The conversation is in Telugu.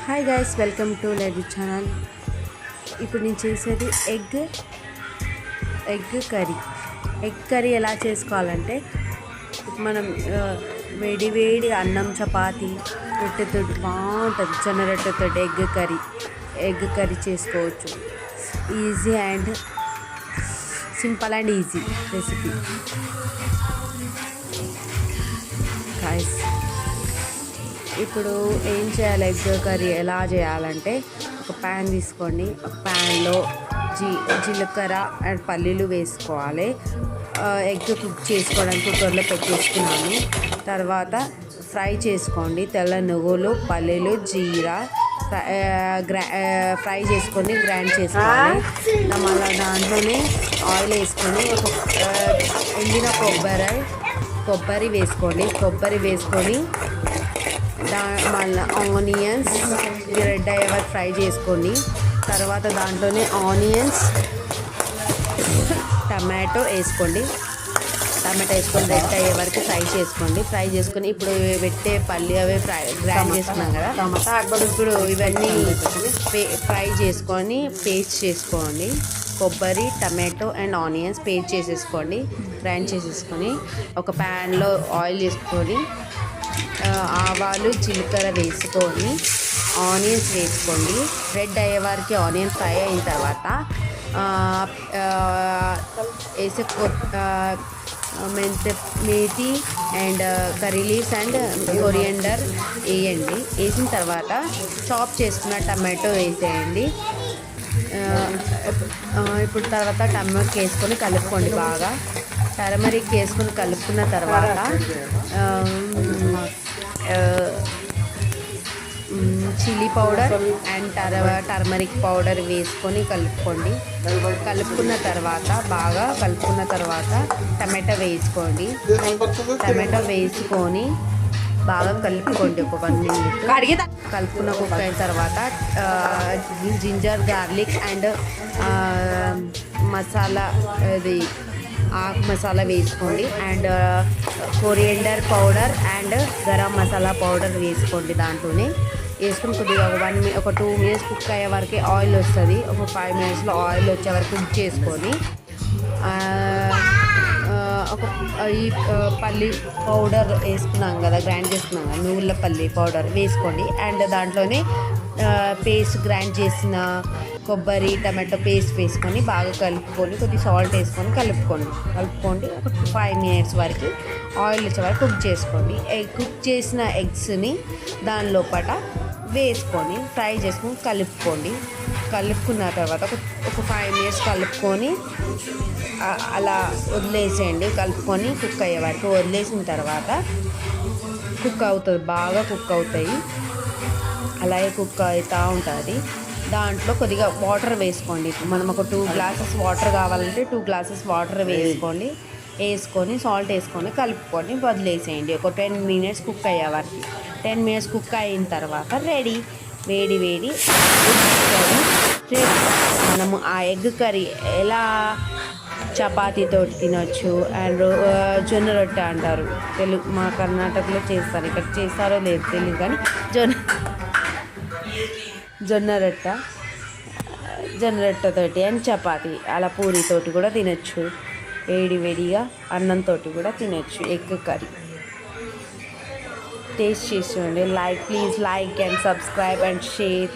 Hi guys, welcome to live channel. ఇప్పుడు నేను చేసేది ఎగ్ కర్రీ ఎలా చేసుకోవాలంటే, మనం వేడి వేడి అన్నం చపాతి రొట్టెతో బాగుంటుంది. జొన్న రొట్టెతో ఎగ్ కర్రీ చేసుకోవచ్చు. Easy and simple and easy recipe guys. ఇప్పుడు ఏం చేయాలి, ఎగ్ కర్రీ ఎలా చేయాలంటే, ఒక ప్యాన్ తీసుకోండి. ఒక ప్యాన్లో జీలకర్ర అండ్ పల్లీలు వేసుకోవాలి. ఎగ్ కుక్ చేసుకోవడానికి కుక్కర్లో పెట్టేసుకున్నాను. తర్వాత ఫ్రై చేసుకోండి. తెల్ల నువ్వులు, పల్లీలు, జీరా ఫ్రై చేసుకొని గ్రైండ్ చేసుకోవాలి. మళ్ళీ దాంట్లోనే ఆయిల్ వేసుకొని ఎండిన కొబ్బరి వేసుకొని మళ్ళీ ఆనియన్స్ రెడ్ అయ్యే వరకు ఫ్రై చేసుకోండి. తర్వాత దాంట్లోనే ఆనియన్స్ టమాటో వేసుకొని రెడ్ అయ్యే వరకు ఫ్రై చేసుకొని ఇప్పుడు పెట్టే పల్లి అవి గ్రైండ్ చేసుకున్నాం కదా, ఇప్పుడు ఇవన్నీ ఫ్రై చేసుకొని పేస్ట్ చేసుకోండి. కొబ్బరి, tomato and onions paste grind చేసేసుకొని ఒక ప్యాన్లో ఆయిల్ వేసుకొని ఆవాలు, జీలకర్ర వేసుకొని ఆనియన్స్ వేసుకోండి. రెడ్ అయ్యే వారికి ఆనియన్ ఫ్రై అయిన తర్వాత వేసే methi and curry leaves and coriander వేయండి. వేసిన తర్వాత చాప్ చేసుకున్న టమాటో వేసేయండి. ఇప్పుడు తర్వాత టమాటో వేసుకొని కలుపుకోండి. బాగా టర్మరిక్ వేసుకొని కలుపుకున్న తర్వాత chilli powder and turmeric powder వేసుకొని కలుపుకున్న తర్వాత టమాటో వేసుకోండి. టమాటో వేసుకొని బాగా కలుపుకోండి. ఒక 1 minute కలుపుకున్న కుక్ అయిన తర్వాత జింజర్, గార్లిక్ అండ్ మసాలా ఆకు మసాలా వేసుకోండి. And coriander powder and garam masala powder వేసుకోండి. దాంట్లోనే వేసుకుని కొద్దిగా ఒక 2 minutes కుక్ అయ్యే వరకు ఆయిల్ వస్తుంది. ఒక 5 minutesలో ఆయిల్ వచ్చే వరకు కుక్ చేసుకొని ఈ పల్లి పౌడర్ వేసుకున్నాం కదా, గ్రైండ్ చేసుకున్నాం కదా, నువ్వుల పల్లి పౌడర్ వేసుకోండి. అండ్ దాంట్లోనే పేస్ట్ గ్రైండ్ చేసిన కొబ్బరి, టమాటో పేస్ట్ వేసుకొని బాగా కలుపుకొని కొద్దిగా సాల్ట్ వేసుకొని కలుపుకోండి. ఒక 5 minutes వరకు ఆయిల్ వచ్చే వరకు కుక్ చేసుకోండి. కుక్ చేసిన ఎగ్స్ని దాని లోపల వేసుకొని ఫ్రై చేసుకొని కలుపుకున్న తర్వాత ఒక 5 minutes కలుపుకొని అలా వదిలేసేయండి. కలుపుకొని కుక్ అయ్యే వరకు వదిలేసిన తర్వాత కుక్ అవుతుంది, బాగా కుక్ అవుతాయి. అలాగే కుక్ అవుతూ ఉంటుంది. దాంట్లో కొద్దిగా వాటర్ వేసుకోండి. మనం ఒక 2 glasses వాటర్ కావాలంటే 2 glasses వాటర్ వేసుకొని సాల్ట్ వేసుకొని కలుపుకొని వదిలేసేయండి. ఒక 10 minutes కుక్ అయ్యే వరకు. 10 minutes కుక్ అయిన తర్వాత రెడీ. వేడి మనము ఆ ఎగ్ కర్రీ ఎలా చపాతీతో తినొచ్చు. అండ్ జొన్న రొట్టె అంటారు మా కర్ణాటకలో చేస్తారు, ఇక్కడ చేస్తారో లేదు తెలియదు, కానీ జొన్న రొట్టెతోటి అండ్ చపాతీ అలా పూరితోటి కూడా తినొచ్చు. వేడిగా అన్నంతో కూడా తినొచ్చు ఎగ్ కర్రీ. టేస్ట్ చేసి చూడండి. Please like and subscribe and share.